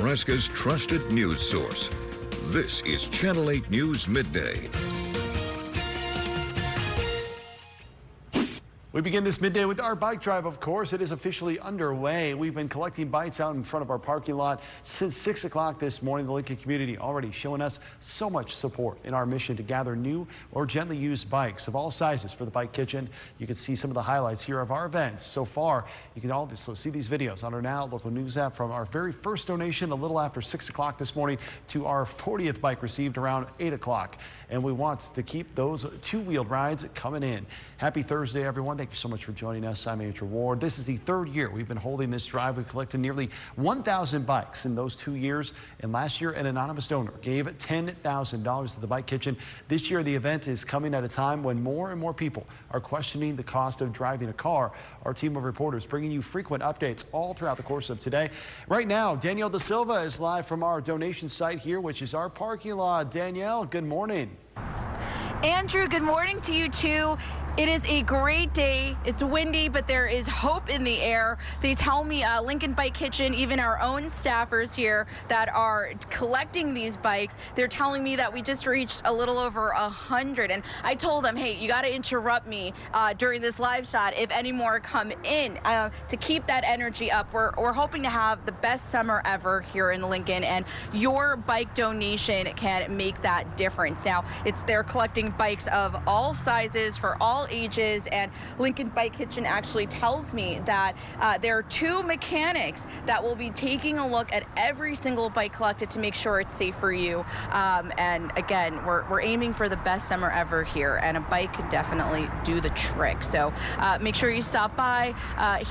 Nebraska's trusted news source. This is Channel 8 News Midday. We begin this midday with our bike drive, of course. It is officially underway. We've been collecting bikes out in front of our parking lot since 6 o'clock this morning. The Lincoln community already showing us so much support in our mission to gather new or gently used bikes of all sizes for the Bike Kitchen. You can see some of the highlights here of our events. So far, you can also see these videos on our Now local news app from our very first donation a little after 6 o'clock this morning to our 40th bike received around 8 o'clock. And we want to keep those two-wheeled rides coming in. Happy Thursday, everyone. Thank you so much for joining us. I'm Andrew Ward. This is the third year we've been holding this drive. We've collected nearly 1,000 bikes in those 2 years. And last year, an anonymous donor gave $10,000 to the Bike Kitchen. This year, the event is coming at a time when more and more people are questioning the cost of driving a car. Our team of reporters bringing you frequent updates all throughout the course of today. Right now, Danielle Da Silva is live from our donation site here, which is our parking lot. Danielle, good morning. Andrew, good morning to you too. It is a great day. It's windy, but there is hope in the air. They tell me Lincoln Bike Kitchen, even our own staffers here that are collecting these bikes, they're telling me that we just reached a little over 100. And I told them, hey, you got to interrupt me during this live shot if any more come in to keep that energy up. We're hoping to have the best summer ever here in Lincoln, and your bike donation can make that difference. Now, they're collecting bikes of all sizes for all ages, and Lincoln Bike Kitchen actually tells me that there are 2 mechanics that will be taking a look at every single bike collected to make sure it's safe for you. And again, we're aiming for the best summer ever here, and a bike could definitely do the trick. So make sure you stop by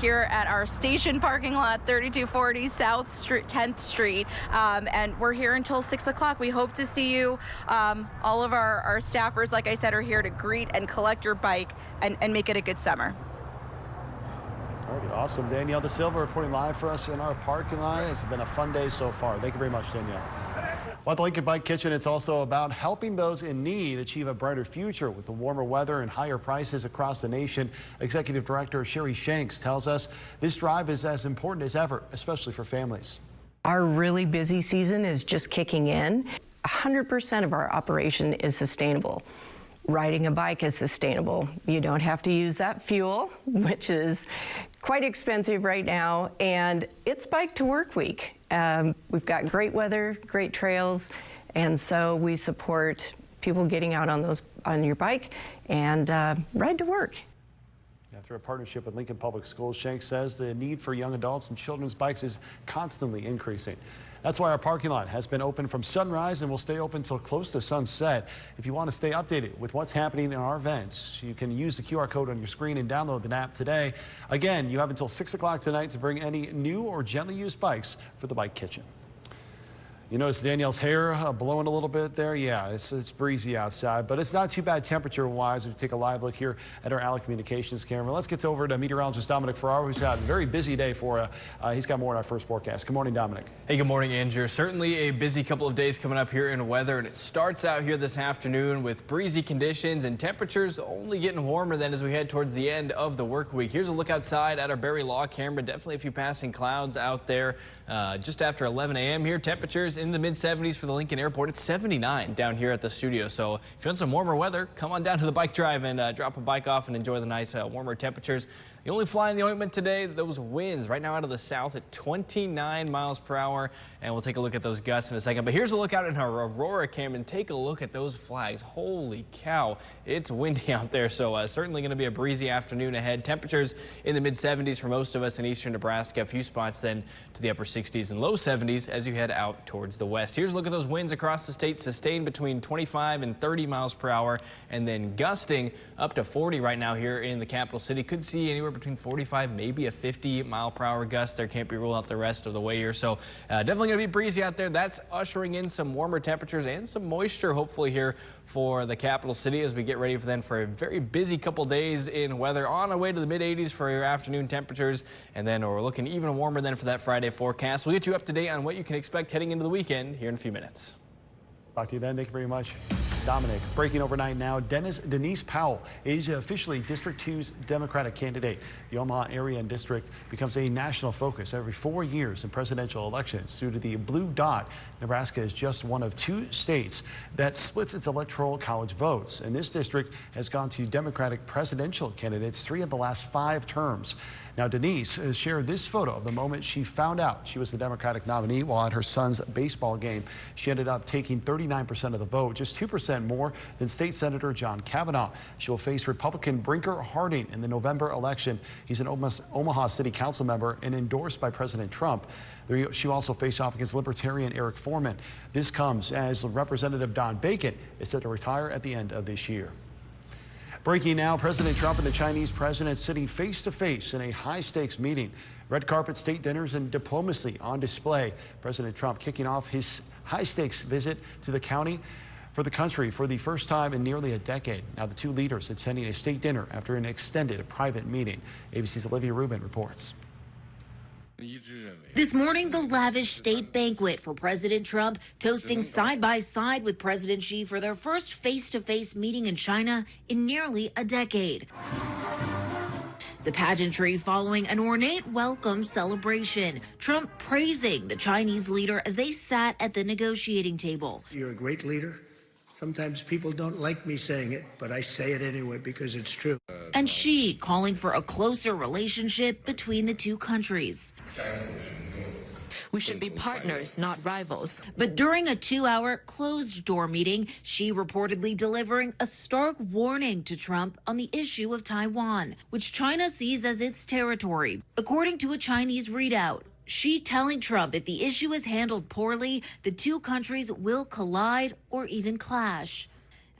here at our station parking lot, 3240 South Street, 10th Street, and we're here until 6 o'clock. We hope to see you. All of our staffers, like I said, are here to greet and collect your bike and make it a good summer. Alrighty, awesome. Danielle Da Silva reporting live for us in our parking lot. It's been a fun day so far. Thank you very much, Danielle. Well, at the Lincoln Bike Kitchen, it's also about helping those in need achieve a brighter future with the warmer weather and higher prices across the nation. Executive Director Sherry Shanks tells us this drive is as important as ever, especially for families. Our really busy season is just kicking in. 100% of our operation is sustainable. Riding a bike is sustainable. You don't have to use that fuel, which is quite expensive right now, and it's Bike to Work Week. We've got great weather, great trails, and so we support people getting out on your bike and ride to work. Through a partnership with Lincoln Public Schools, Shanks says the need for young adults and children's bikes is constantly increasing. That's why our parking lot has been open from sunrise and will stay open till close to sunset. If you want to stay updated with what's happening in our events, you can use the QR code on your screen and download the app today. Again, you have until 6 o'clock tonight to bring any new or gently used bikes for the Bike Kitchen. You notice Danielle's hair blowing a little bit there. Yeah, it's breezy outside, but it's not too bad temperature-wise. If you take a live look here at our Allen Communications camera. Let's get over to meteorologist Dominic Ferraro, who's got a very busy day for you. He's got more in our first forecast. Good morning, Dominic. Hey, good morning, Andrew. Certainly a busy couple of days coming up here in weather, and it starts out here this afternoon with breezy conditions and temperatures only getting warmer then as we head towards the end of the work week. Here's a look outside at our Berry Law camera. Definitely a few passing clouds out there just after 11 a.m. here. Temperatures in the mid-70s for the Lincoln Airport. It's 79 down here at the studio. So if you want some warmer weather, come on down to the bike drive and drop a bike off and enjoy the nice warmer temperatures. The only fly in the ointment today, those winds right now out of the south at 29 miles per hour. And we'll take a look at those gusts in a second. But here's a look out in our Aurora cam and take a look at those flags. Holy cow, it's windy out there. So certainly going to be a breezy afternoon ahead. Temperatures in the mid-70s for most of us in eastern Nebraska. A few spots then to the upper 60s and low 70s as you head out towards the west. Here's a look at those winds across the state, sustained between 25 and 30 miles per hour, and then gusting up to 40 right now here in the capital city. Could see anywhere between 45, maybe a 50 mile per hour gust. There can't be ruled out the rest of the way here. So definitely going to be breezy out there. That's ushering in some warmer temperatures and some moisture hopefully here for the capital city as we get ready for a very busy couple days in weather, on our way to the mid 80s for your afternoon temperatures, and then we're looking even warmer then for that Friday forecast. We'll get you up to date on what you can expect heading into the weekend here in a few minutes. Talk to you then. Thank you very much. Dominic, breaking overnight now, Denise Powell is officially District 2's Democratic candidate. The Omaha area and district becomes a national focus every 4 years in presidential elections. Due to the blue dot, Nebraska is just one of 2 states that splits its electoral college votes. And this district has gone to Democratic presidential candidates 3 of the last 5 terms. Now, Denise has shared this photo of the moment she found out she was the Democratic nominee while at her son's baseball game. She ended up taking 39% of the vote, just 2% more than State Senator John Kavanaugh. She will face Republican Brinker Harding in the November election. He's an Omaha City Council member and endorsed by President Trump. She will also face off against Libertarian Eric Foreman. This comes as Representative Don Bacon is set to retire at the end of this year. Breaking now, President Trump and the Chinese president sitting face-to-face in a high-stakes meeting. Red carpet, state dinners, and diplomacy on display. President Trump kicking off his high-stakes visit to the country for the country for the first time in nearly a decade. Now, the 2 leaders attending a state dinner after an extended private meeting. ABC's Olivia Rubin reports. This morning, the lavish state banquet for President Trump, toasting side by side with President Xi for their first face-to-face meeting in China in nearly a decade. The pageantry following an ornate welcome celebration. Trump praising the Chinese leader as they sat at the negotiating table. You're a great leader. Sometimes people don't like me saying it, but I say it anyway because it's true. And Xi calling for a closer relationship between the 2 countries. We should be partners, not rivals. But during a 2-hour closed-door meeting, Xi reportedly delivering a stark warning to Trump on the issue of Taiwan, which China sees as its territory, according to a Chinese readout. Xi telling Trump if the issue is handled poorly, the 2 countries will collide or even clash.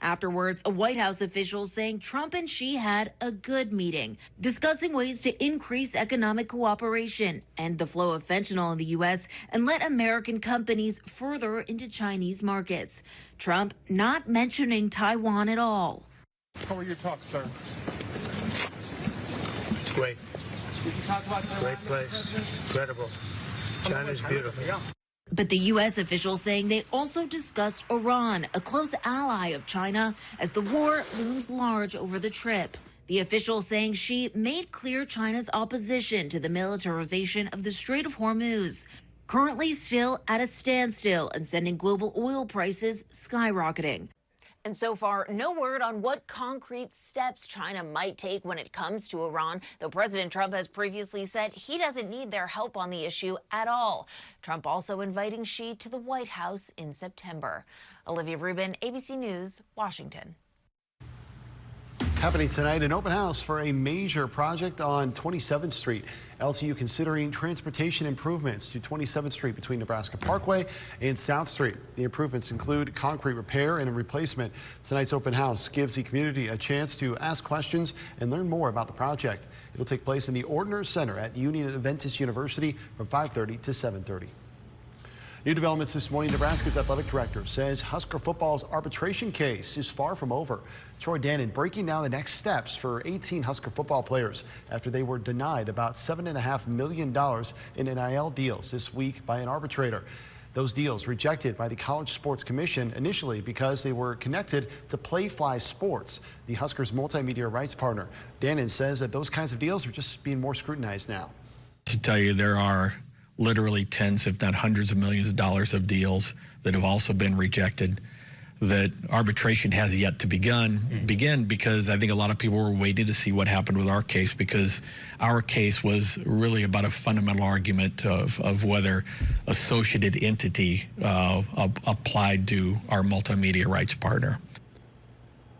Afterwards, a White House official saying Trump and Xi had a good meeting, discussing ways to increase economic cooperation, end the flow of fentanyl in the U.S., and let American companies further into Chinese markets. Trump not mentioning Taiwan at all. How were your talks, sir? It's great. Did you talk about Taiwan? Great place. Incredible. China's beautiful. But the U.S. officials saying they also discussed Iran, a close ally of China, as the war looms large over the trip. The official saying Xi made clear China's opposition to the militarization of the Strait of Hormuz, currently still at a standstill and sending global oil prices skyrocketing. And so far, no word on what concrete steps China might take when it comes to Iran, though President Trump has previously said he doesn't need their help on the issue at all. Trump also inviting Xi to the White House in September. Olivia Rubin, ABC News, Washington. Happening tonight, an open house for a major project on 27th Street. LTU considering transportation improvements to 27th Street between Nebraska Parkway and South Street. The improvements include concrete repair and a replacement. Tonight's open house gives the community a chance to ask questions and learn more about the project. It'll take place in the Ordner Center at Union Adventist University from 5:30 to 7:30. New developments this morning. Nebraska's athletic director says Husker football's arbitration case is far from over. Troy Dannon breaking down the next steps for 18 Husker football players after they were denied about $7.5 million in NIL deals this week by an arbitrator. Those deals rejected by the College Sports Commission initially because they were connected to Playfly Sports, the Huskers' multimedia rights partner. Dannon says that those kinds of deals are just being more scrutinized now. To tell you, there are literally tens, if not hundreds of millions of dollars of deals that have also been rejected, that arbitration has yet to begin because I think a lot of people were waiting to see what happened with our case, because our case was really about a fundamental argument of whether associated entity applied to our multimedia rights partner.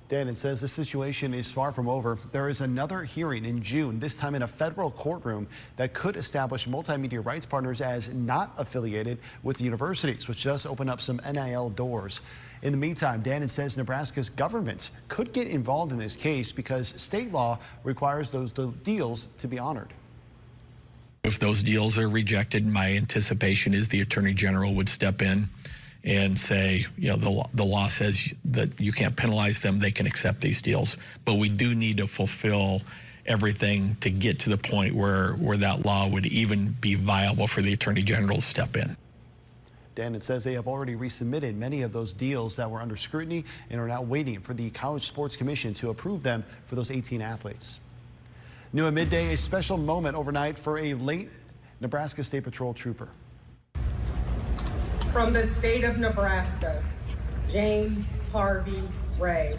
Dannon says the situation is far from over. There is another hearing in June, this time in a federal courtroom, that could establish multimedia rights partners as not affiliated with the universities, which does open up some NIL doors. In the meantime, Dannon says Nebraska's government could get involved in this case because state law requires those deals to be honored. If those deals are rejected, my anticipation is the Attorney General would step in and say, you know, the law says that you can't penalize them, they can accept these deals. But we do need to fulfill everything to get to the point where that law would even be viable for the Attorney General to step in. Dannon says they have already resubmitted many of those deals that were under scrutiny and are now waiting for the College Sports Commission to approve them for those 18 athletes. New at midday, a special moment overnight for a late Nebraska State Patrol trooper. From the state of Nebraska, James Harvey Ray,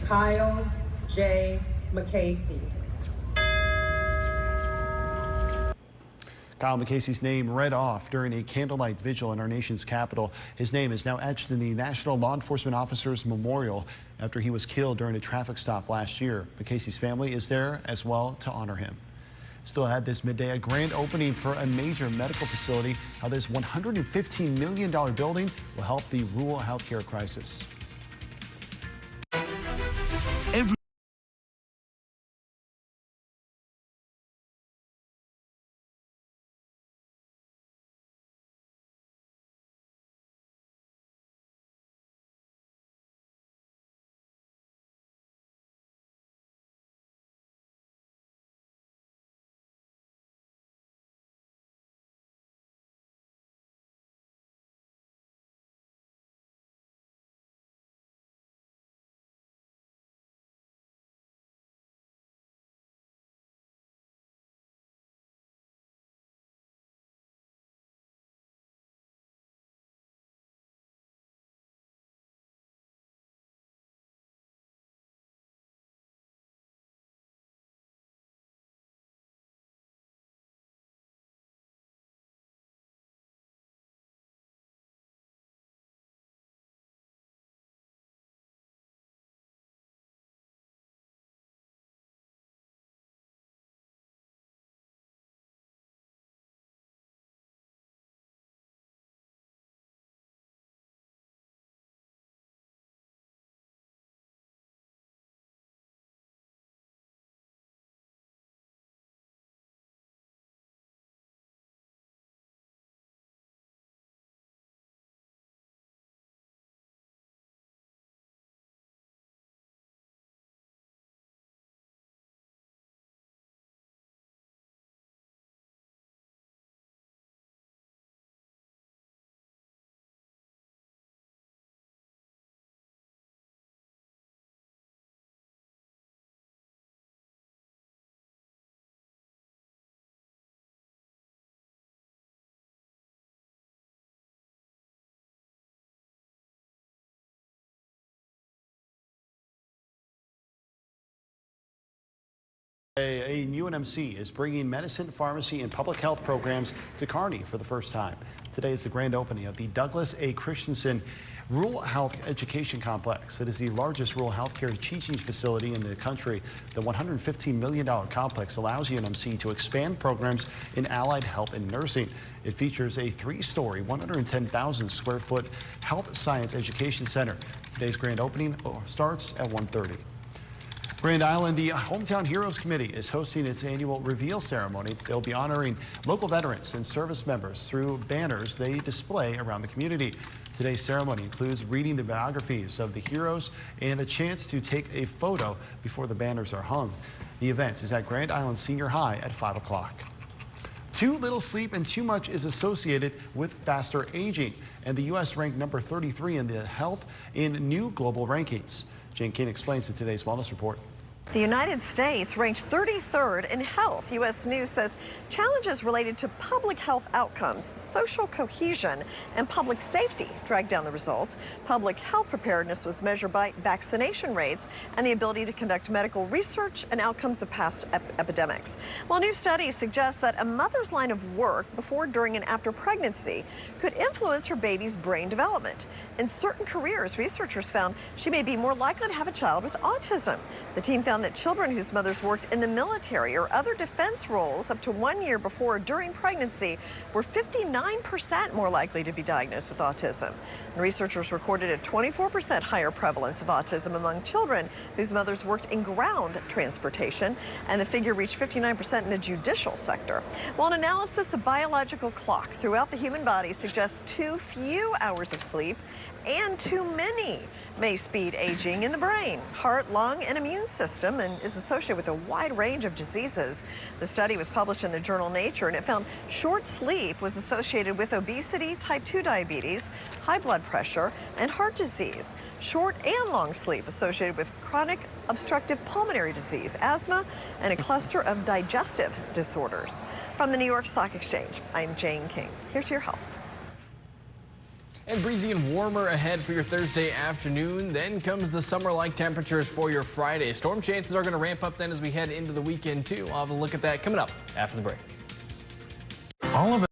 Kyle J. McCasey. Kyle McCasey's name read off during a candlelight vigil in our nation's capital. His name is now etched in the National Law Enforcement Officers Memorial after he was killed during a traffic stop last year. McCasey's family is there as well to honor him. Still ahead this midday, a grand opening for a major medical facility. How this $115 million building will help the rural healthcare crisis. A UNMC is bringing medicine, pharmacy, and public health programs to Kearney for the first time. Today is the grand opening of the Douglas A. Christensen Rural Health Education Complex. It is the largest rural healthcare teaching facility in the country. The $115 million complex allows UNMC to expand programs in allied health and nursing. It features a 3-story, 110,000 square foot health science education center. Today's grand opening starts at 1:30. Grand Island, the Hometown Heroes Committee is hosting its annual reveal ceremony. They'll be honoring local veterans and service members through banners they display around the community. Today's ceremony includes reading the biographies of the heroes and a chance to take a photo before the banners are hung. The event is at Grand Island Senior High at 5 o'clock. Too little sleep and too much is associated with faster aging, and the U.S. ranked number 33 in the health in new global rankings. Jane King explains in today's Wellness Report. The United States ranked 33rd in health. U.S. News says challenges related to public health outcomes, social cohesion, and public safety dragged down the results. Public health preparedness was measured by vaccination rates and the ability to conduct medical research and outcomes of past epidemics. While new studies suggest that a mother's line of work before, during, and after pregnancy could influence her baby's brain development. In certain careers, researchers found she may be more likely to have a child with autism. The team found that children whose mothers worked in the military or other defense roles up to 1 year before or during pregnancy were 59% more likely to be diagnosed with autism. And researchers recorded a 24% higher prevalence of autism among children whose mothers worked in ground transportation, and the figure reached 59% in the judicial sector. While an analysis of biological clocks throughout the human body suggests too few hours of sleep and too many may speed aging in the brain, heart, lung, and immune system. system and is associated with a wide range of diseases. The study was published in the journal Nature, and it found short sleep was associated with obesity, type 2 diabetes, high blood pressure, and heart disease. Short and long sleep associated with chronic obstructive pulmonary disease, asthma, and a cluster of digestive disorders. From the New York Stock Exchange, I'm Jane King. Here's to your health. And breezy and warmer ahead for your Thursday afternoon. Then comes the summer-like temperatures for your Friday. Storm chances are going to ramp up then as we head into the weekend, too. I'll have a look at that coming up after the break. All of it.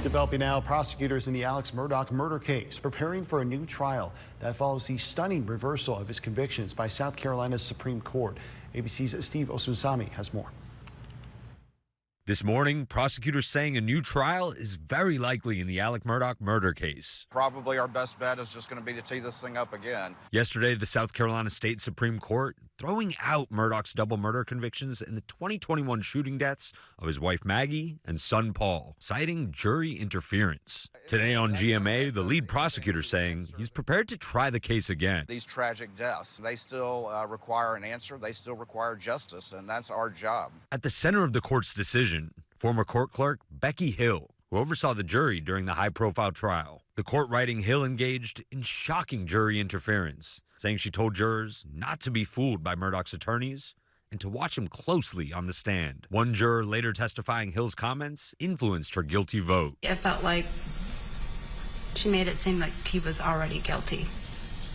Developing now, prosecutors in the Alex Murdaugh murder case preparing for a new trial that follows the stunning reversal of his convictions by South Carolina's Supreme Court. ABC's Steve Osunsami has more. This morning, prosecutors saying a new trial is very likely in the Alex Murdaugh murder case. Probably our best bet is just going to be to tee this thing up again. Yesterday, the South Carolina State Supreme Court throwing out Murdaugh's double murder convictions in the 2021 shooting deaths of his wife Maggie and son Paul, citing jury interference. Today on GMA, the lead prosecutor saying he's prepared to try the case again. These tragic deaths, they still require an answer. They still require justice, and that's our job. At the center of the court's decision, former court clerk Becky Hill, who oversaw the jury during the high-profile trial. The court writing Hill engaged in shocking jury interference, saying she told jurors not to be fooled by Murdaugh's attorneys and to watch him closely on the stand. One juror later testifying Hill's comments influenced her guilty vote. It felt like she made it seem like he was already guilty.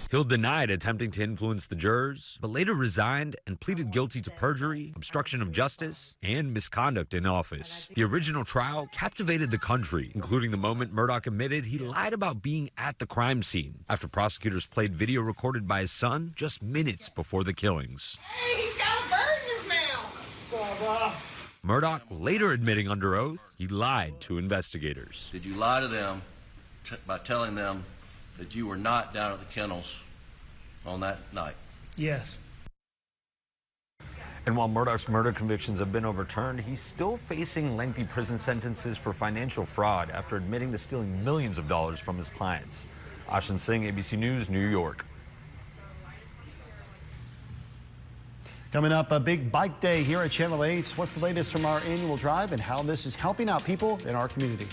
Hill denied attempting to influence the jurors, but later resigned and pleaded guilty to perjury, obstruction of justice, and misconduct in office. The original trial captivated the country, including the moment Murdaugh admitted he lied about being at the crime scene after prosecutors played video recorded by his son just minutes before the killings. Hey, he's got a bird in his mouth! Murdaugh later admitting under oath he lied to investigators. Did you lie to them by telling them that you were not down at the kennels on that night? Yes. And while Murdaugh's murder convictions have been overturned, he's still facing lengthy prison sentences for financial fraud after admitting to stealing millions of dollars from his clients. Ashan Singh, ABC News, New York. Coming up, a big bike day here at Channel 8. What's the latest from our annual drive and how this is helping out people in our community?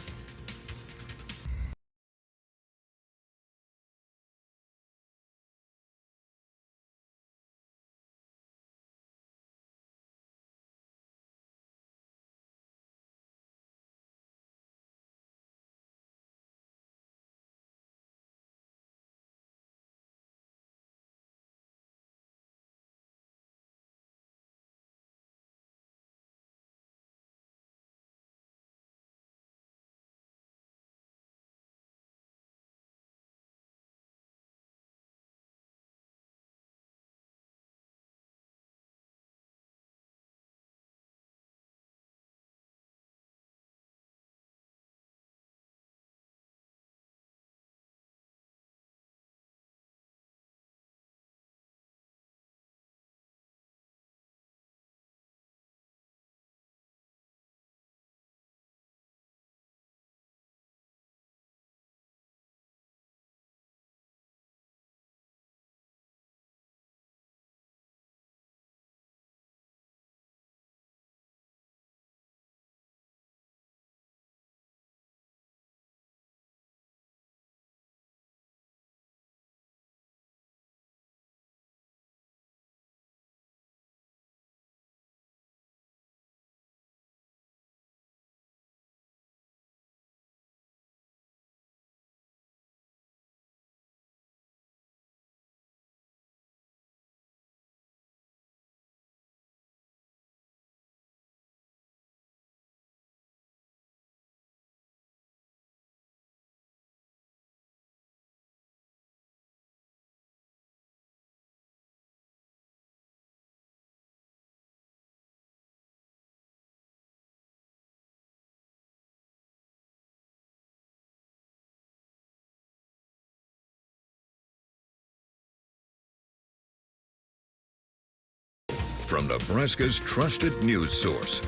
From Nebraska's trusted news source,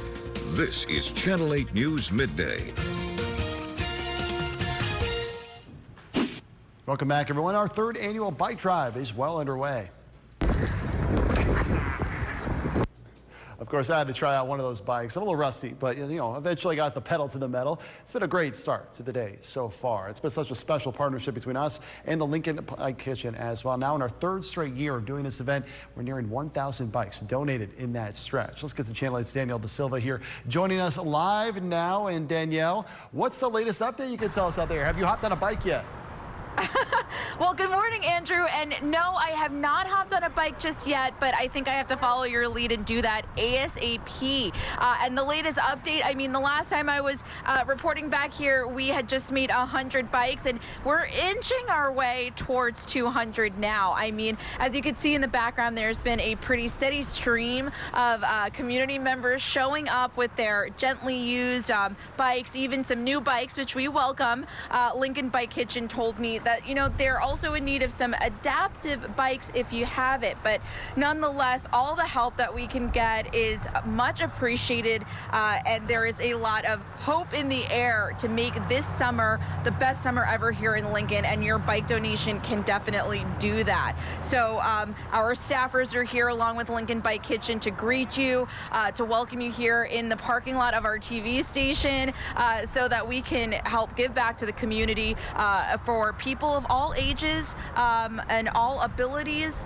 this is Channel 8 News Midday. Welcome back, everyone. Our third annual bike drive is well underway. Of course, I had to try out one of those bikes. I'm a little rusty, but eventually got the pedal to the metal. It's been a great start to the day so far. It's been such a special partnership between us and the Lincoln Bike Kitchen as well. Now in our third straight year of doing this event, we're nearing 1,000 bikes donated in that stretch. Let's get to Channel 8's Danielle De Silva here joining us live now. And Danielle, what's the latest update you can tell us out there? Have you hopped on a bike yet? Well, good morning, Andrew. And no, I have not hopped on a bike just yet, but I think I have to follow your lead and do that ASAP. And the latest update, I mean, the last time I was reporting back here, we had just made 100 bikes, and we're inching our way towards 200 now. I mean, as you can see in the background, there's been a pretty steady stream of community members showing up with their gently used bikes, even some new bikes, which we welcome. Lincoln Bike Kitchen told me that, you know, they're also in need of some adaptive bikes if you have it. But nonetheless, all the help that we can get is much appreciated, and there is a lot of hope in the air to make this summer the best summer ever here in Lincoln, and your bike donation can definitely do that. So our staffers are here along with Lincoln Bike Kitchen to greet you, to welcome you here in the parking lot of our TV station, so that we can help give back to the community for people of all ages and all abilities.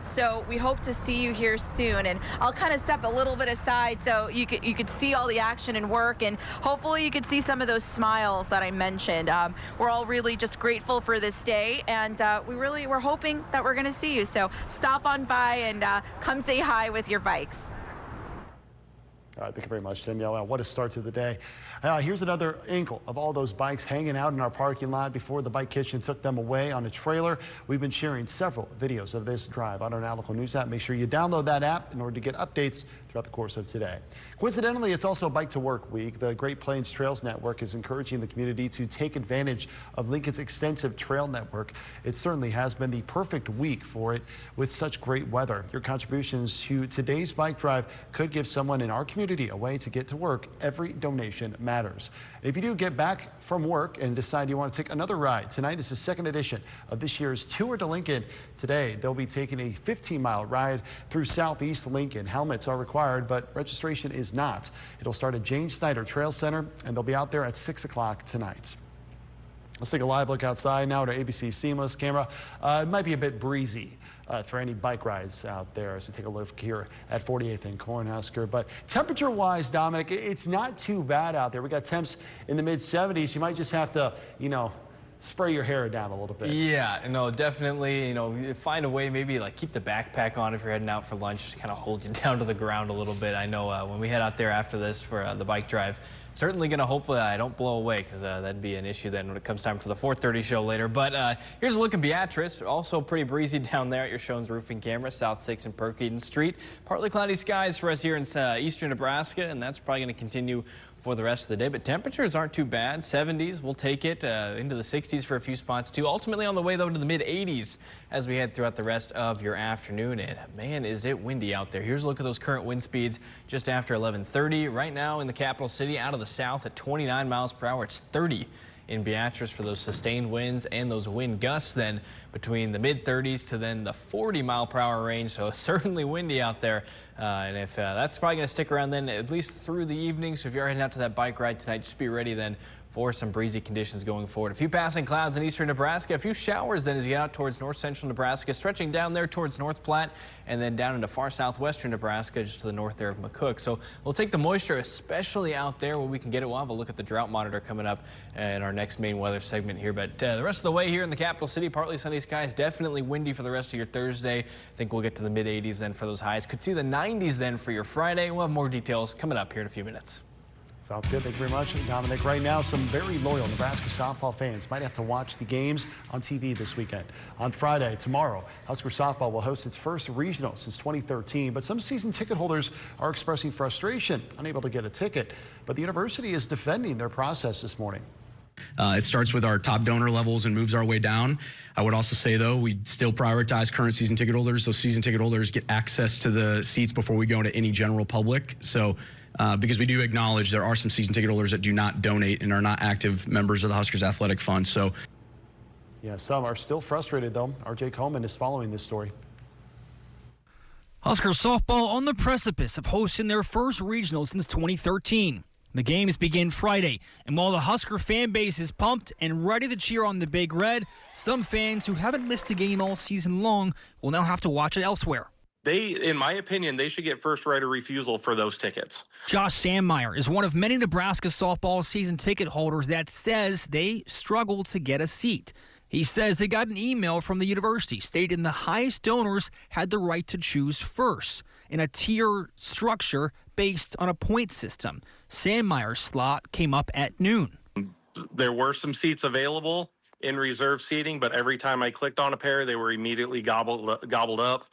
So we hope to see you here soon. And I'll kind of step a little bit aside so you could see all the action and work, and hopefully you could see some of those smiles that I mentioned. We're all really just grateful for this day, and we're hoping that we're going to see you. So stop on by and come say hi with your bikes. All right, thank you very much, Danielle. What a start to the day. Here's another angle of all those bikes hanging out in our parking lot before the Bike Kitchen took them away on a trailer. We've been sharing several videos of this drive on our Now Local News app. Make sure you download that app in order to get updates throughout the course of today. Coincidentally, it's also Bike to Work Week. The Great Plains Trails Network is encouraging the community to take advantage of Lincoln's extensive trail network. It certainly has been the perfect week for it with such great weather. Your contributions to today's bike drive could give someone in our community a way to get to work. Every donation matters. And if you do get back from work and decide you want to take another ride, tonight is the second edition of this year's Tour de Lincoln. Today, they'll be taking a 15-mile ride through Southeast Lincoln. Helmets are required, but registration is not. It'll start at Jane Snyder Trail Center, and they'll be out there at 6 o'clock tonight. Let's take a live look outside now at our ABC Seamless camera. It might be a bit breezy for any bike rides out there as we take a look here at 48th and Cornhusker. But temperature-wise, Dominic, it's not too bad out there. We got temps in the mid-70s. You might just have to, you know, spray your hair down a little bit. Yeah, no, definitely, you know, find a way, maybe like keep the backpack on if you're heading out for lunch, just kind of hold you down to the ground a little bit. I know when we head out there after this for the bike drive, certainly going to hope I don't blow away, because that'd be an issue then when it comes time for the 4:30 show later. But here's a look in Beatrice. Also pretty breezy down there at your Shones roofing camera, South 6th and Perkins Street. Partly cloudy skies for us here in eastern Nebraska, and that's probably going to continue for the rest of the day, but temperatures aren't too bad. 70s, we'll take it into the 60s for a few spots too. Ultimately on the way though to the mid 80s as we head throughout the rest of your afternoon. And man, is it windy out there. Here's a look at those current wind speeds just after 11:30. Right now in the capital city, out of the south at 29 miles per hour. It's 30 in Beatrice for those sustained winds and those wind gusts then between the mid-30s to then the 40-mile-per-hour range. So certainly windy out there. And if that's probably going to stick around then at least through the evening. So if you're heading out to that bike ride tonight, just be ready then for some breezy conditions going forward. A few passing clouds in eastern Nebraska, a few showers then as you get out towards north central Nebraska, stretching down there towards North Platte and then down into far southwestern Nebraska, just to the north there of McCook. So we'll take the moisture, especially out there where we can get it. We'll have a look at the drought monitor coming up in our next main weather segment here. But the rest of the way here in the capital city, partly sunny skies, definitely windy for the rest of your Thursday. I think we'll get to the mid 80s then for those highs. Could see the 90s then for your Friday. We'll have more details coming up here in a few minutes. Sounds good. Thank you very much, Dominic. Right now, some very loyal Nebraska softball fans might have to watch the games on TV this weekend. On Friday, tomorrow, Husker softball will host its first regional since 2013, but some season ticket holders are expressing frustration, unable to get a ticket. But the university is defending their process this morning. It starts with our top donor levels and moves our way down. I would also say, though, we still prioritize current season ticket holders. Those season ticket holders get access to the seats before we go into any general public. So because we do acknowledge there are some season ticket holders that do not donate and are not active members of the Huskers Athletic Fund. So, yeah, some are still frustrated, though. RJ Coleman is following this story. Husker softball on the precipice of hosting their first regional since 2013. The games begin Friday, and while the Husker fan base is pumped and ready to cheer on the Big Red, some fans who haven't missed a game all season long will now have to watch it elsewhere. In my opinion, they should get first right of refusal for those tickets. Josh Sandmeyer is one of many Nebraska softball season ticket holders that says they struggle to get a seat. He says they got an email from the university stating the highest donors had the right to choose first in a tier structure based on a point system. Sandmeyer's slot came up at noon. There were some seats available in reserve seating, but every time I clicked on a pair, they were immediately gobbled up.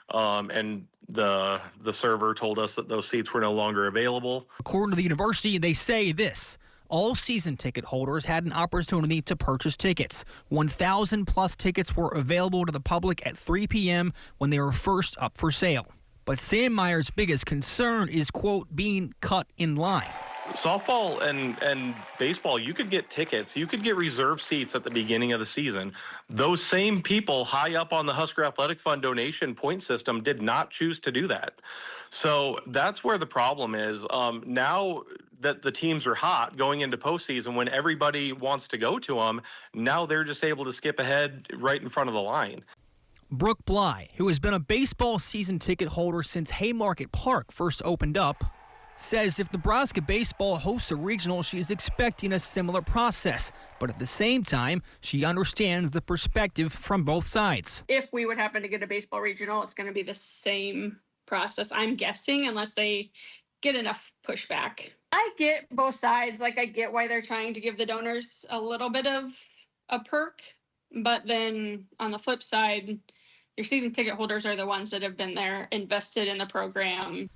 And the server told us that those seats were no longer available. According to the university, they say this. All season ticket holders had an opportunity to purchase tickets. 1,000 plus tickets were available to the public at 3 p.m. when they were first up for sale. But Sandmeyer's biggest concern is, quote, being cut in line. Softball and baseball, you could get tickets. You could get reserve seats at the beginning of the season. Those same people high up on the Husker Athletic Fund donation point system did not choose to do that. So that's where the problem is. Now that the teams are hot going into postseason, when everybody wants to go to them, now they're just able to skip ahead right in front of the line. Brooke Bly, who has been a baseball season ticket holder since Haymarket Park first opened up, says if Nebraska baseball hosts a regional, she is expecting a similar process. But at the same time, she understands the perspective from both sides. If we would happen to get a baseball regional, it's going to be the same process, I'm guessing, unless they get enough pushback. I get both sides. Like, I get why they're trying to give the donors a little bit of a perk. But then on the flip side, your season ticket holders are the ones that have been there, invested in the program.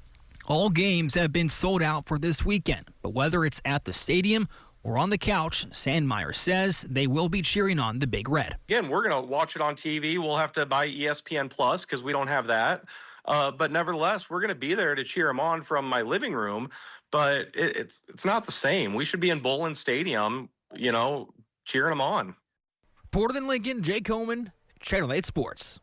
All games have been sold out for this weekend, but whether it's at the stadium or on the couch, Sandmeyer says they will be cheering on the Big Red. Again, we're going to watch it on TV. We'll have to buy ESPN Plus because we don't have that. But nevertheless, we're going to be there to cheer them on from my living room. But it's not the same. We should be in Bowlin Stadium, cheering them on. Reported in Lincoln, Jay Coleman, Channel 8 Sports.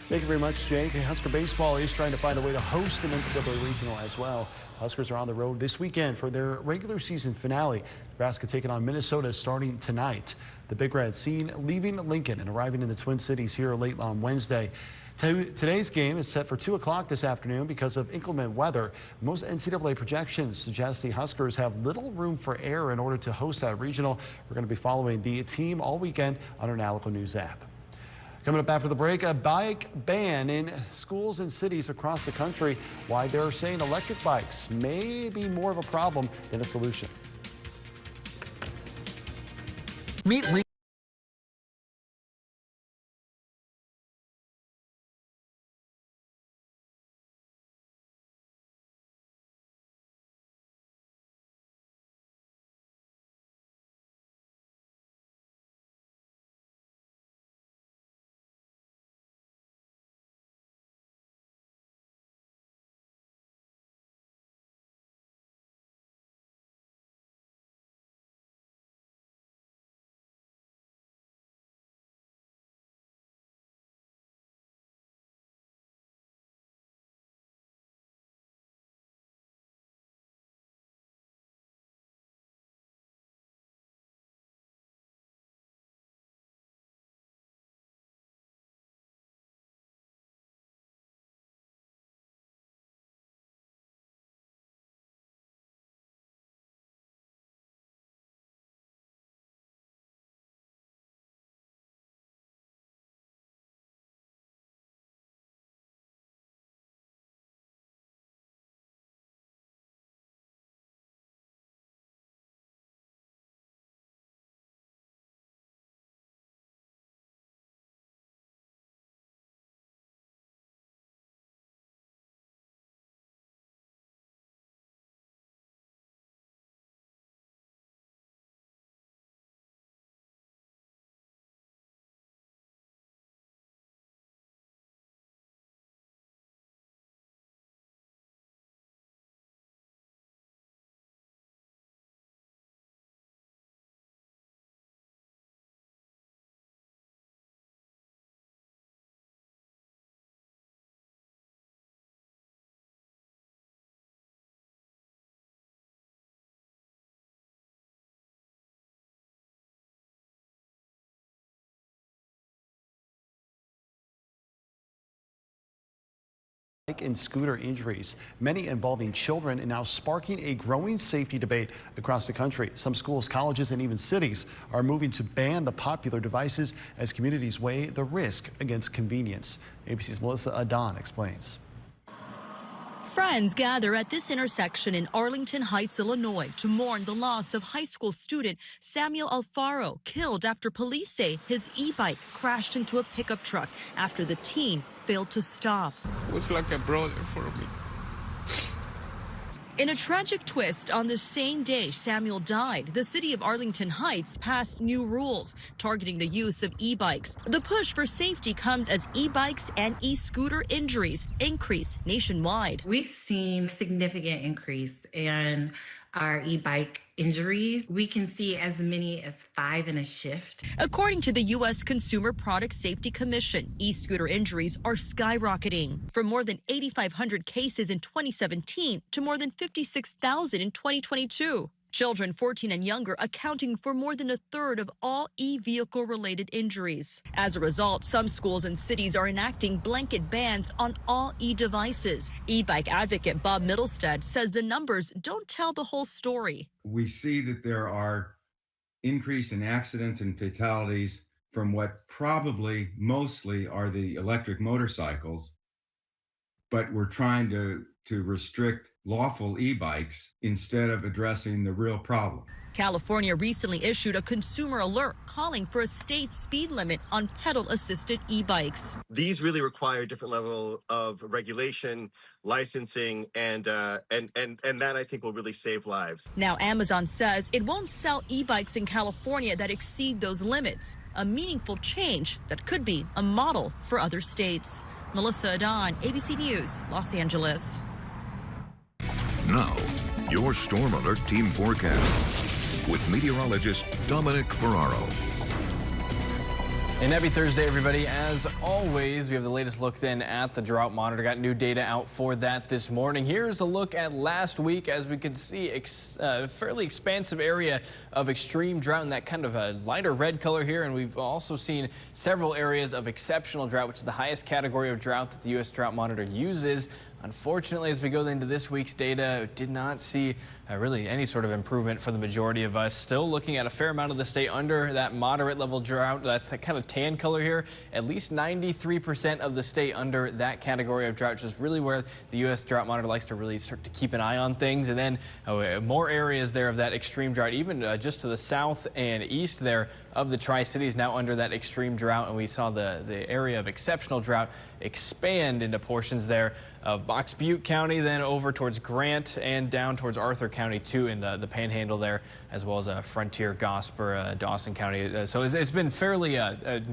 Thank you very much, Jake. Husker baseball is trying to find a way to host an NCAA regional as well. Huskers are on the road this weekend for their regular season finale. Nebraska taking on Minnesota starting tonight. The Big Red seen leaving Lincoln and arriving in the Twin Cities here late on Wednesday. Today's game is set for 2 o'clock this afternoon because of inclement weather. Most NCAA projections suggest the Huskers have little room for error in order to host that regional. We're going to be following the team all weekend on our Nalico News app. Coming up after the break, a bike ban in schools and cities across the country. Why they're saying electric bikes may be more of a problem than a solution. Meet and scooter injuries, many involving children, and now sparking a growing safety debate across the country. Some schools, colleges, and even cities are moving to ban the popular devices as communities weigh the risk against convenience. ABC's Melissa Adon explains. Friends gather at this intersection in Arlington Heights, Illinois, to mourn the loss of high school student Samuel Alfaro, killed after police say his e-bike crashed into a pickup truck after the teen failed to stop. It was like a brother for me. In a tragic twist, on the same day Samuel died, the city of Arlington Heights passed new rules targeting the use of e-bikes. The push for safety comes as e-bikes and e-scooter injuries increase nationwide. We've seen significant increase in our e-bike injuries. We can see as many as 5 in a shift. According to the U.S. Consumer Product Safety Commission, e-scooter injuries are skyrocketing from more than 8,500 cases in 2017 to more than 56,000 in 2022. Children 14 and younger accounting for more than a third of all e-vehicle related injuries. As a result, some schools and cities are enacting blanket bans on all e-devices. E-bike advocate Bob Middlestead says the numbers don't tell the whole story. We see that there are increase in accidents and fatalities from what probably mostly are the electric motorcycles, but we're trying to restrict lawful e-bikes instead of addressing the real problem. California recently issued a consumer alert calling for a state speed limit on pedal-assisted e-bikes. These really require a different level of regulation, licensing, and that I think will really save lives. Now Amazon says it won't sell e-bikes in California that exceed those limits, a meaningful change that could be a model for other states. Melissa Adon, ABC News, Los Angeles. Now, your Storm Alert Team Forecast with meteorologist Dominic Ferraro. And happy Thursday, everybody. As always, we have the latest look then at the drought monitor. Got new data out for that this morning. Here's a look at last week. As we can see, a fairly expansive area of extreme drought in that kind of a lighter red color here. And we've also seen several areas of exceptional drought, which is the highest category of drought that the U.S. Drought Monitor uses. Unfortunately, as we go into this week's data, did not see really any sort of improvement for the majority of us. Still looking at a fair amount of the state under that moderate level drought. That's that kind of tan color here. At least 93% of the state under that category of drought, which is really where the U.S. Drought Monitor likes to really start to keep an eye on things. And then more areas there of that extreme drought, even just to the south and east there of the Tri-Cities now under that extreme drought. And we saw the area of exceptional drought expand into portions there of Box Butte County, then over towards Grant and down towards Arthur County too in the Panhandle there, as well as Frontier, Gosper, Dawson County. So it's been fairly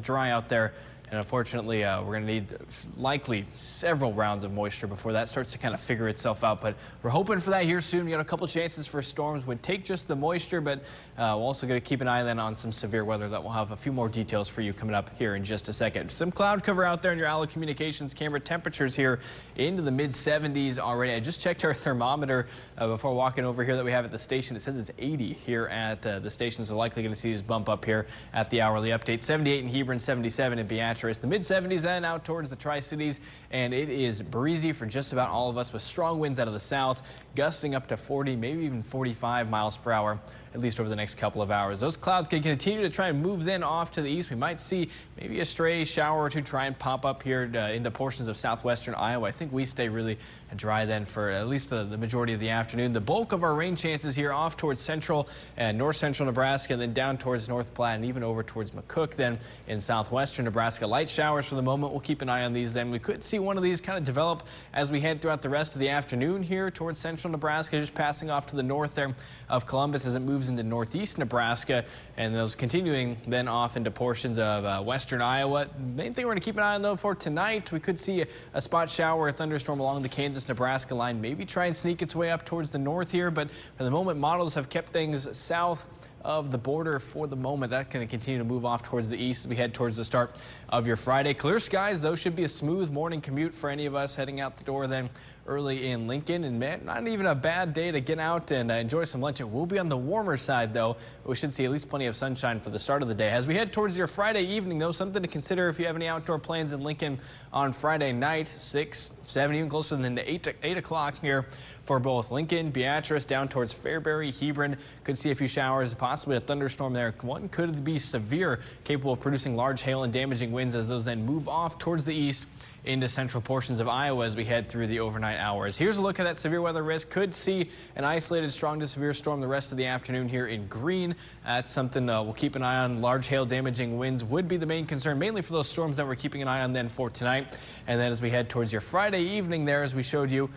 dry out there. And unfortunately, we're going to need likely several rounds of moisture before that starts to kind of figure itself out. But we're hoping for that here soon. We got a couple chances for storms. Would take just the moisture, but we're also going to keep an eye then on some severe weather that we'll have a few more details for you coming up here in just a second. Some cloud cover out there in your Allo Communications camera. Temperatures here into the mid-70s already. I just checked our thermometer before walking over here that we have at the station. It says it's 80 here at the station, so likely going to see this bump up here at the hourly update. 78 in Hebron, 77 in Beatrice. The mid-70s then out towards the Tri-Cities, and it is breezy for just about all of us with strong winds out of the south, gusting up to 40, maybe even 45 miles per hour, at least over the next couple of hours. Those clouds can continue to try and move then off to the east. We might see maybe a stray shower or two try and pop up here into portions of southwestern Iowa. I think we stay really dry then for at least the majority of the afternoon. The bulk of our rain chances here off towards central and north central Nebraska, and then down towards North Platte and even over towards McCook then in southwestern Nebraska. Light showers for the moment. We'll keep an eye on these then. We could see one of these kind of develop as we head throughout the rest of the afternoon here towards central Nebraska, just passing off to the north there of Columbus as it moves into northeast Nebraska, and those continuing then off into portions of western Iowa. Main thing we're going to keep an eye on though for tonight, we could see a spot shower or a thunderstorm along the Kansas-Nebraska line, maybe try and sneak its way up towards the north here, but for the moment models have kept things south of the border for the moment. That's going to continue to move off towards the east as we head towards the start of your Friday. Clear skies, though, should be a smooth morning commute for any of us heading out the door then early in Lincoln. And man, not even a bad day to get out and enjoy some lunch. It will be on the warmer side, though. We should see at least plenty of sunshine for the start of the day. As we head towards your Friday evening, though, something to consider if you have any outdoor plans in Lincoln on Friday night, 6, 7, even closer than 8 o'clock here for both Lincoln, Beatrice, down towards Fairbury, Hebron. Could see a few showers, possibly a thunderstorm there. One could be severe, capable of producing large hail and damaging winds as those then move off towards the east into central portions of Iowa as we head through the overnight hours. Here's a look at that severe weather risk. Could see an isolated strong to severe storm the rest of the afternoon here in green. That's something we'll keep an eye on. Large hail damaging winds would be the main concern, mainly for those storms that we're keeping an eye on then for tonight. And then as we head towards your Friday evening there, as we showed you,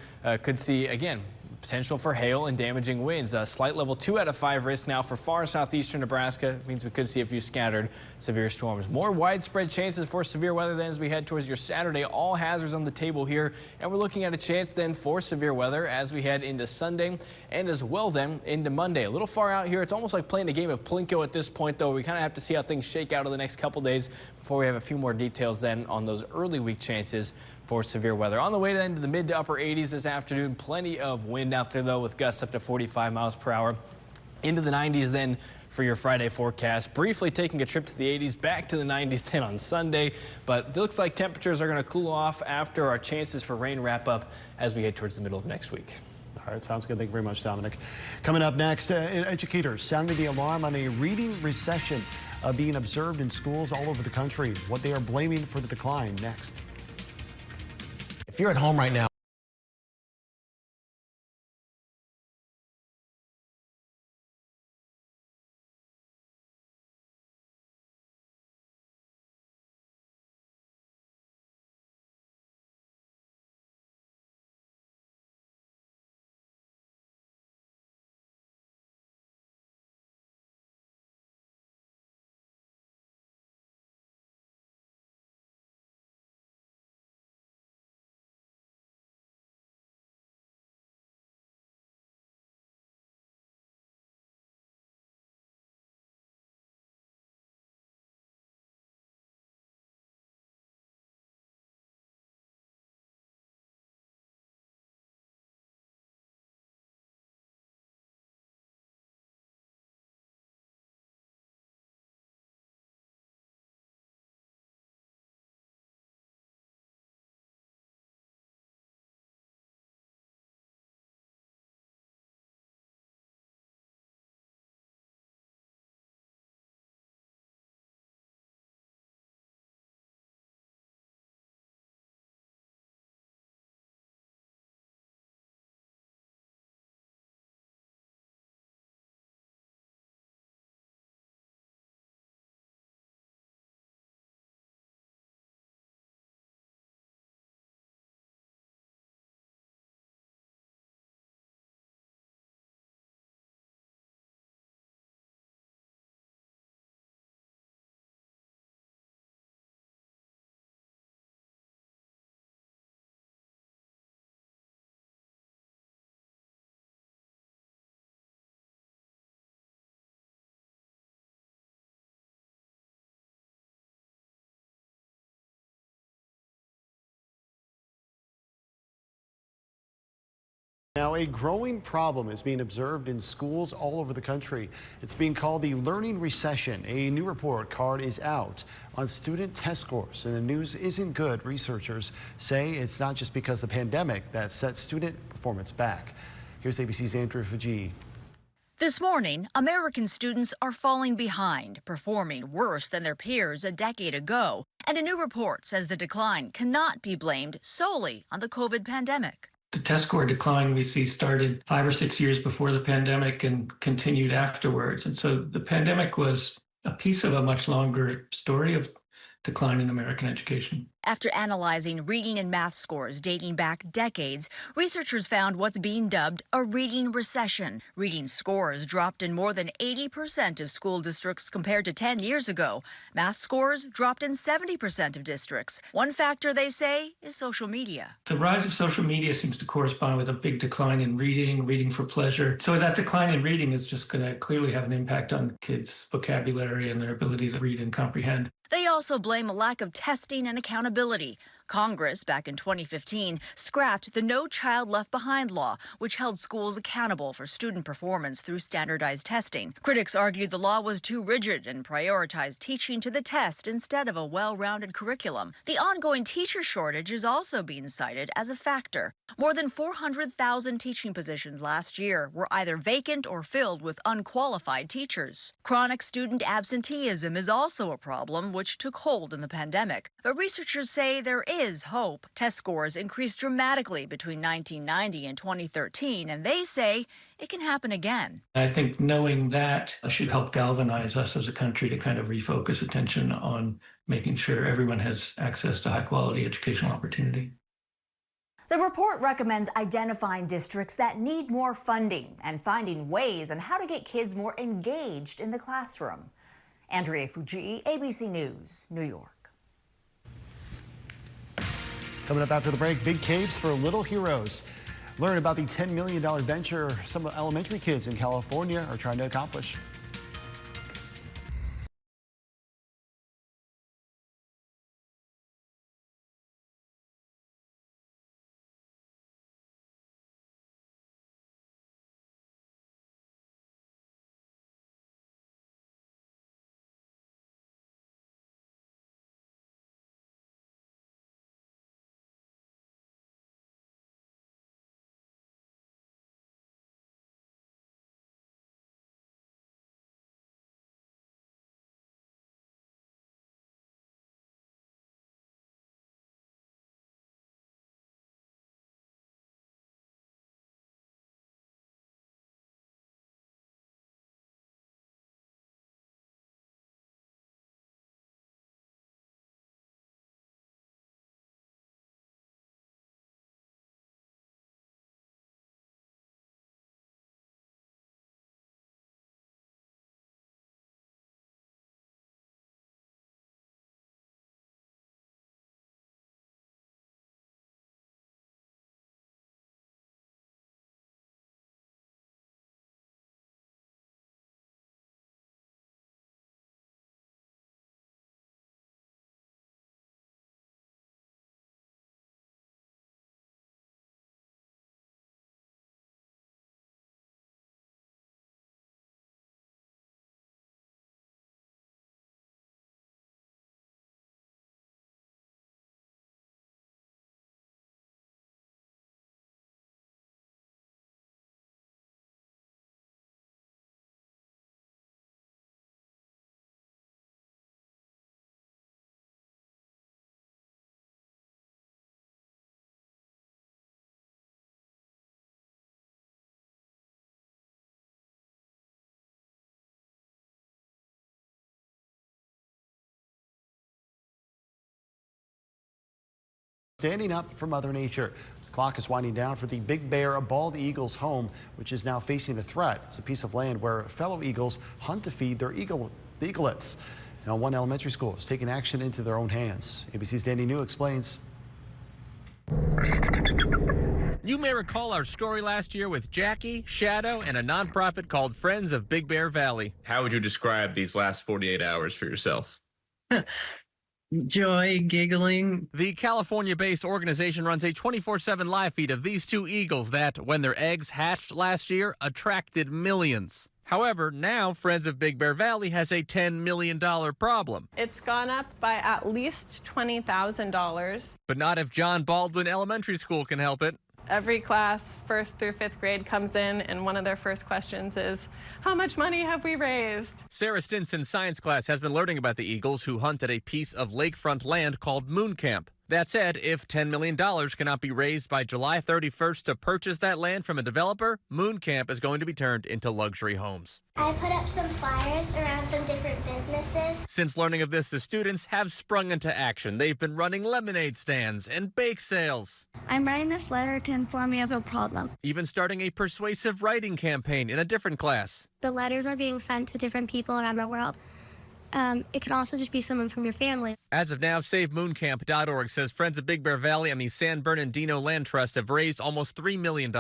could see again potential for hail and damaging winds. A slight level 2 out of 5 risk now for far southeastern Nebraska. It means we could see a few scattered severe storms. More widespread chances for severe weather then as we head towards your Saturday. All hazards on the table here. And we're looking at a chance then for severe weather as we head into Sunday and as well then into Monday. A little far out here. It's almost like playing a game of Plinko at this point, though. We kind of have to see how things shake out over the next couple days before we have a few more details then on those early week chances for severe weather. On the way then to the mid to upper 80s this afternoon. Plenty of wind out there, though, with gusts up to 45 miles per hour. Into the 90s then for your Friday forecast. Briefly taking a trip to the 80s, back to the 90s then on Sunday. But it looks like temperatures are going to cool off after our chances for rain wrap up as we head towards the middle of next week. All right, sounds good. Thank you very much, Dominic. Coming up next, educators sounding the alarm on a reading recession being observed in schools all over the country. What they are blaming for the decline next. If you're at home right now, Now, a growing problem is being observed in schools all over the country. It's being called the learning recession. A new report card is out on student test scores, and the news isn't good. Researchers say it's not just because of the pandemic that set student performance back. Here's ABC's Andrew Fajee. This morning, American students are falling behind, performing worse than their peers a decade ago. And a new report says the decline cannot be blamed solely on the COVID pandemic. The test score decline we see started 5 or 6 years before the pandemic and continued afterwards. And so the pandemic was a piece of a much longer story of decline in American education. After analyzing reading and math scores dating back decades, researchers found what's being dubbed a reading recession. Reading scores dropped in more than 80% of school districts compared to 10 years ago. Math scores dropped in 70% of districts. One factor, they say, is social media. The rise of social media seems to correspond with a big decline in reading for pleasure. So that decline in reading is just going to clearly have an impact on kids' vocabulary and their ability to read and comprehend. They also blame a lack of testing and accountability. Congress, back in 2015, scrapped the No Child Left Behind law, which held schools accountable for student performance through standardized testing. Critics argued the law was too rigid and prioritized teaching to the test instead of a well-rounded curriculum. The ongoing teacher shortage is also being cited as a factor. More than 400,000 teaching positions last year were either vacant or filled with unqualified teachers. Chronic student absenteeism is also a problem, which took hold in the pandemic. But researchers say there is hope. Test scores increased dramatically between 1990 and 2013, and they say it can happen again. I think knowing that should help galvanize us as a country to kind of refocus attention on making sure everyone has access to high-quality educational opportunity. The report recommends identifying districts that need more funding and finding ways on how to get kids more engaged in the classroom. Andrea Fuji, ABC News, New York. Coming up after the break, big caves for little heroes. Learn about the $10 million venture some elementary kids in California are trying to accomplish. Standing up for Mother Nature. The clock is winding down for the Big Bear bald eagle's home, which is now facing a threat. It's a piece of land where fellow eagles hunt to feed their eaglets. Now, one elementary school is taking action into their own hands. ABC's Danny New explains. You may recall our story last year with Jackie, Shadow, and a nonprofit called Friends of Big Bear Valley. How would you describe these last 48 hours for yourself? Joy, giggling. The California-based organization runs a 24/7 live feed of these two eagles that, when their eggs hatched last year, attracted millions. However, now Friends of Big Bear Valley has a $10 million problem. It's gone up by at least $20,000. But not if John Baldwin Elementary School can help it. Every class, 1st through 5th grade, comes in, and one of their first questions is, how much money have we raised? Sarah Stinson's science class has been learning about the eagles who hunt at a piece of lakefront land called Moon Camp. That said, if $10 million cannot be raised by July 31st to purchase that land from a developer, Moon Camp is going to be turned into luxury homes. I put up some flyers around some different businesses. Since learning of this, the students have sprung into action. They've been running lemonade stands and bake sales. I'm writing this letter to inform you of a problem. Even starting a persuasive writing campaign in a different class. The letters are being sent to different people around the world. It can also just be someone from your family. As of now, SaveMoonCamp.org says Friends of Big Bear Valley and the San Bernardino Land Trust have raised almost $3 million.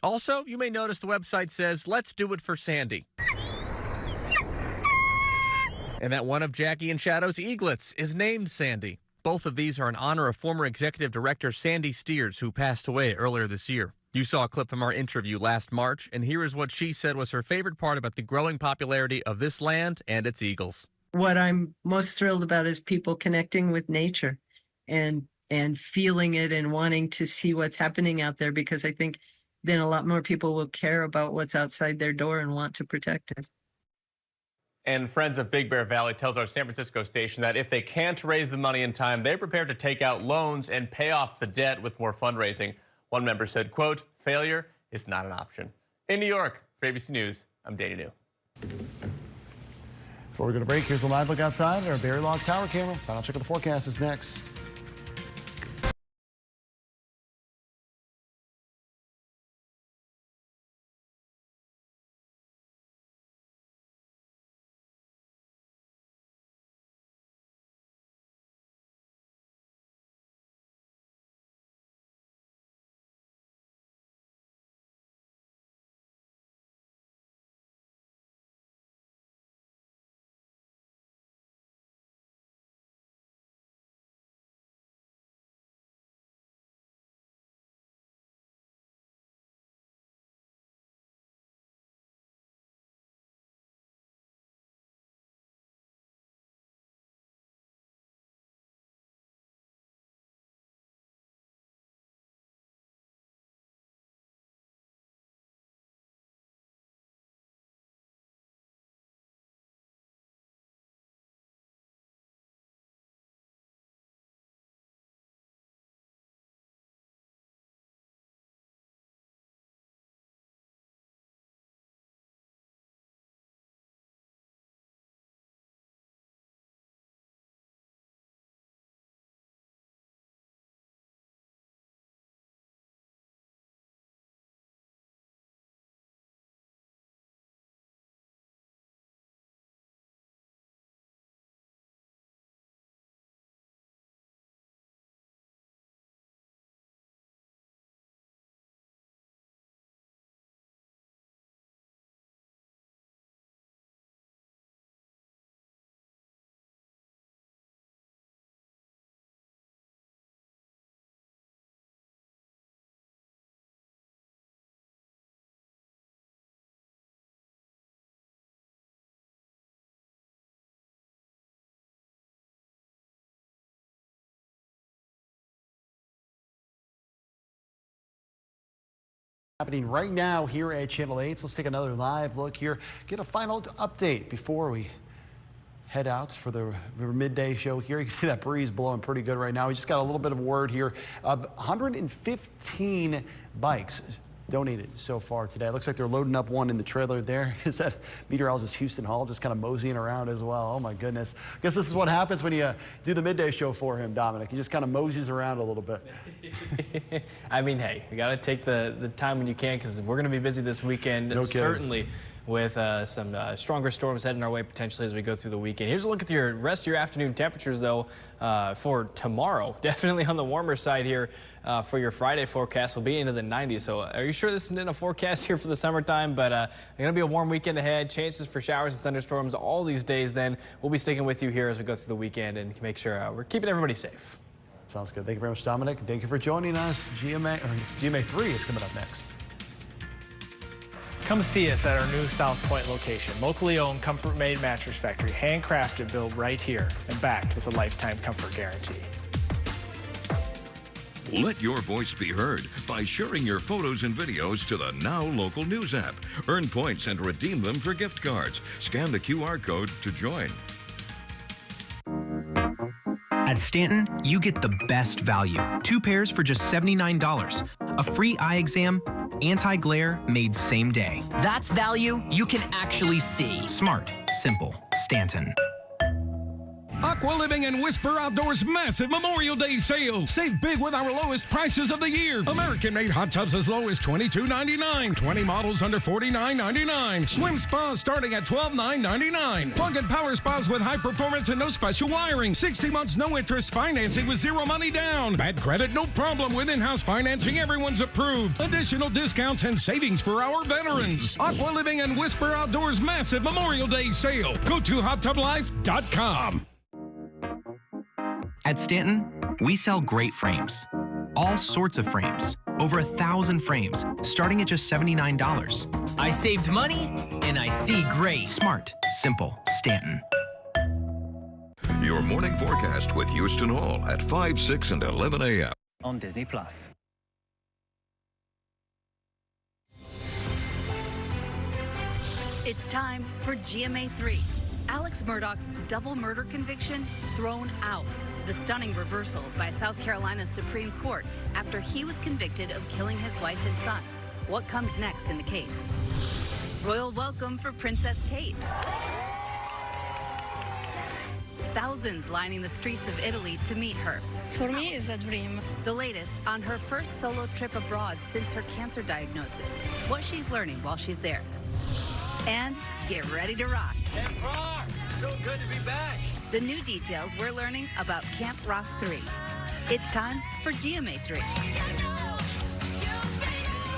Also, you may notice the website says, "Let's do it for Sandy." And that one of Jackie and Shadow's eaglets is named Sandy. Both of these are in honor of former executive director Sandy Steers, who passed away earlier this year. You saw a clip from our interview last March, and here is what she said was her favorite part about the growing popularity of this land and its eagles. What I'm most thrilled about is people connecting with nature and feeling it and wanting to see what's happening out there, because I think then a lot more people will care about what's outside their door and want to protect it. And Friends of Big Bear Valley tells our San Francisco station that if they can't raise the money in time, they're prepared to take out loans and pay off the debt with more fundraising. One member said, quote, "Failure is not an option." In New York, for ABC News, I'm Danny New. Before we go to break, here's a live look outside at our Barry Law Tower camera. Final check of the forecast is next. Happening right now here at Channel 8. So let's take another live look here, get a final update before we head out for the midday show here. You can see that breeze blowing pretty good right now. We just got a little bit of word here. 115 bikes donated so far today. It looks like they're loading up one in the trailer there. Is that meteorologist Houston Hall just kind of moseying around as well? Oh my goodness. I guess this is what happens when you do the midday show for him, Dominic. He just kind of moseys around a little bit. I mean, hey, you got to take the time when you can, because we're going to be busy this weekend. No kidding. Certainly with some stronger storms heading our way potentially as we go through the weekend. Here's a look at your rest of your afternoon temperatures, though, for tomorrow. Definitely on the warmer side here for your Friday forecast. We'll be into the 90s. So are you sure this isn't a forecast here for the summertime? But going to be a warm weekend ahead. Chances for showers and thunderstorms all these days. Then we'll be sticking with you here as we go through the weekend and make sure we're keeping everybody safe. Sounds good. Thank you very much, Dominic. Thank you for joining us. GMA 3 is coming up next. Come see us at our new South Point location. Locally owned, comfort-made mattress factory, handcrafted, built right here, and backed with a lifetime comfort guarantee. Let your voice be heard by sharing your photos and videos to the Now Local News app. Earn points and redeem them for gift cards. Scan the QR code to join. At At Stanton, you get the best value. 2 pairs for just $79. A free eye exam, anti-glare made same day. That's value you can actually see. Smart, simple, Stanton. Aqua Living and Whisper Outdoors massive Memorial Day sale. Save big with our lowest prices of the year. American-made hot tubs as low as $22.99. 20 models under $49.99. Swim spas starting at $12,999. Plug-in power spas with high performance and no special wiring. 60 months no interest financing with 0 money down. Bad credit, no problem with in-house financing. Everyone's approved. Additional discounts and savings for our veterans. Aqua Living and Whisper Outdoors massive Memorial Day sale. Go to HotTubLife.com. At Stanton, we sell great frames. All sorts of frames. Over 1,000 frames, starting at just $79. I saved money, and I see great. Smart, simple, Stanton. Your morning forecast with Houston Hall at 5, 6, and 11 a.m. On Disney+. It's time for GMA 3. Alex Murdaugh's double murder conviction thrown out. The stunning reversal by South Carolina's Supreme Court after he was convicted of killing his wife and son. What comes next in the case? Royal welcome for Princess Kate. Thousands lining the streets of Italy to meet her. For me, it's a dream. The latest on her first solo trip abroad since her cancer diagnosis. What she's learning while she's there. And get ready to rock. Camp Rock! So good to be back. The new details we're learning about Camp Rock 3. It's time for GMA 3.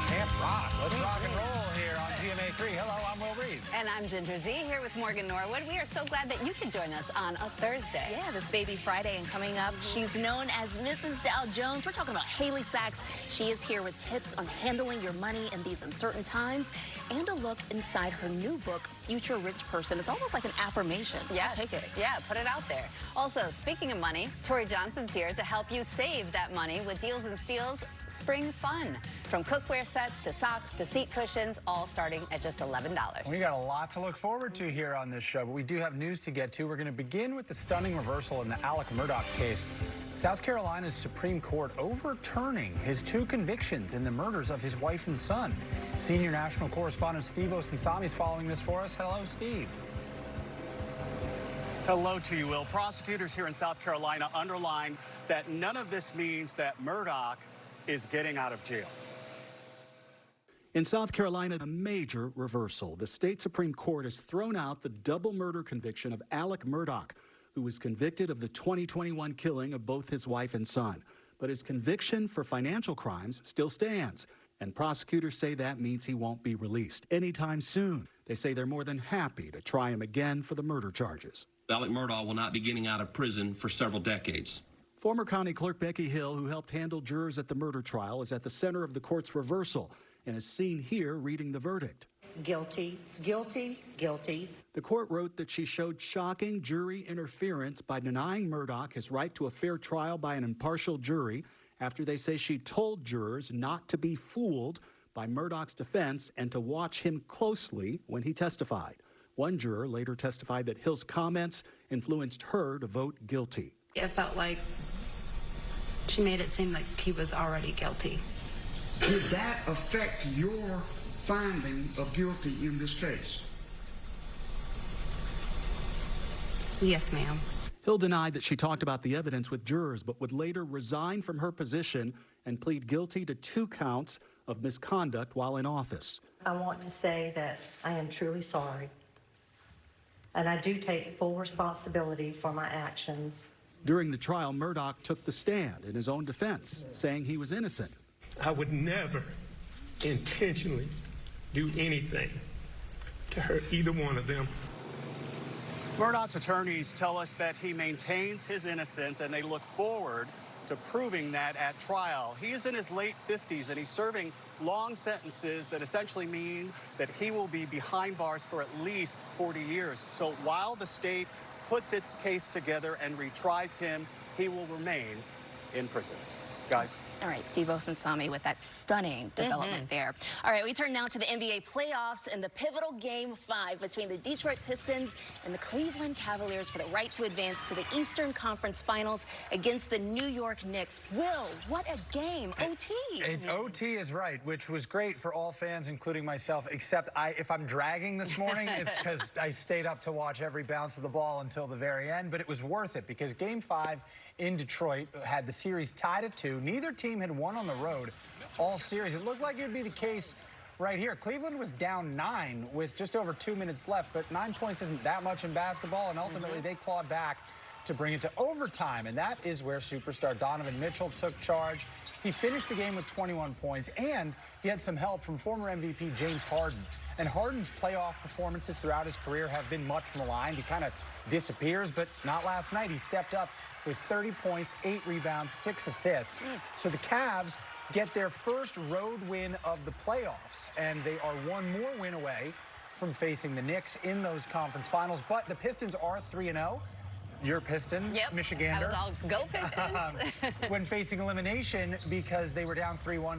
Camp Rock. Let's rock and roll here on GMA 3. Hello, I'm Will Reed. And I'm Ginger Z here with Morgan Norwood. We are so glad that you could join us on a Thursday. Yeah, this Baby Friday, and coming up, she's known as Mrs. Dow Jones. We're talking about Haley Sachs. She is here with tips on handling your money in these uncertain times and a look inside her new book, Future Rich Person. It's almost like an affirmation. Yes. I'll take it. Yeah, put it out there. Also, speaking of money, Tori Johnson's here to help you save that money with Deals and Steals Spring Fun. From cookware sets to socks to seat cushions, all starting at just $11. We got a lot to look forward to here on this show, but we do have news to get to. We're going to begin with the stunning reversal in the Alec Murdaugh case. South Carolina's Supreme Court overturning his 2 convictions in the murders of his wife and son. Senior national correspondent Steve Osinsami is following this for us. Hello, Steve. Hello to you, Will. Prosecutors here in South Carolina underlined that none of this means that Murdaugh is getting out of jail. In South Carolina, a major reversal. The state Supreme Court has thrown out the double murder conviction of Alec Murdaugh, who was convicted of the 2021 killing of both his wife and son. But his conviction for financial crimes still stands, and prosecutors say that means he won't be released anytime soon. They say they're more than happy to try him again for the murder charges. Alec Murdaugh will not be getting out of prison for several decades. Former County Clerk Becky Hill, who helped handle jurors at the murder trial, is at the center of the court's reversal and is seen here reading the verdict. Guilty, guilty, guilty. The court wrote that she showed shocking jury interference by denying Murdaugh his right to a fair trial by an impartial jury after they say she told jurors not to be fooled by Murdaugh's defense and to watch him closely when he testified. One juror later testified that Hill's comments influenced her to vote guilty. It felt like she made it seem like he was already guilty. Did that affect your finding of guilty in this case? Yes, ma'am. Hill denied that she talked about the evidence with jurors, but would later resign from her position and plead guilty to 2 counts of misconduct while in office. I want to say that I am truly sorry, and I do take full responsibility for my actions. During the trial, Murdaugh took the stand in his own defense, saying he was innocent. I would never intentionally do anything to hurt either one of them. Murdaugh's attorneys tell us that he maintains his innocence and they look forward to proving that at trial. He is in his late 50s and he's serving long sentences that essentially mean that he will be behind bars for at least 40 years. So while the state puts its case together and retries him, he will remain in prison. Guys. All right, Steve Osunsami with that stunning development there. All right, we turn now to the NBA playoffs and the pivotal Game 5 between the Detroit Pistons and the Cleveland Cavaliers for the right to advance to the Eastern Conference Finals against the New York Knicks. Will, what a game. OT. OT is right, which was great for all fans, including myself, except if I'm dragging this morning, it's because I stayed up to watch every bounce of the ball until the very end, but it was worth it because Game 5 in Detroit had the series tied at 2. Neither team had won on the road all series. It looked like it would be the case right here. Cleveland was down 9 with just over 2 minutes left, but 9 points isn't that much in basketball, and ultimately they clawed back to bring it to overtime, and that is where superstar Donovan Mitchell took charge. He finished the game with 21 points, and he had some help from former MVP James Harden. And Harden's playoff performances throughout his career have been much maligned. He kind of disappears, but not last night. He stepped up with 30 points, 8 rebounds, 6 assists. So the Cavs get their first road win of the playoffs, and they are one more win away from facing the Knicks in those conference finals. But the Pistons are 3-0. Your Pistons, Michigander. I was all go Pistons. When facing elimination because they were down 3-1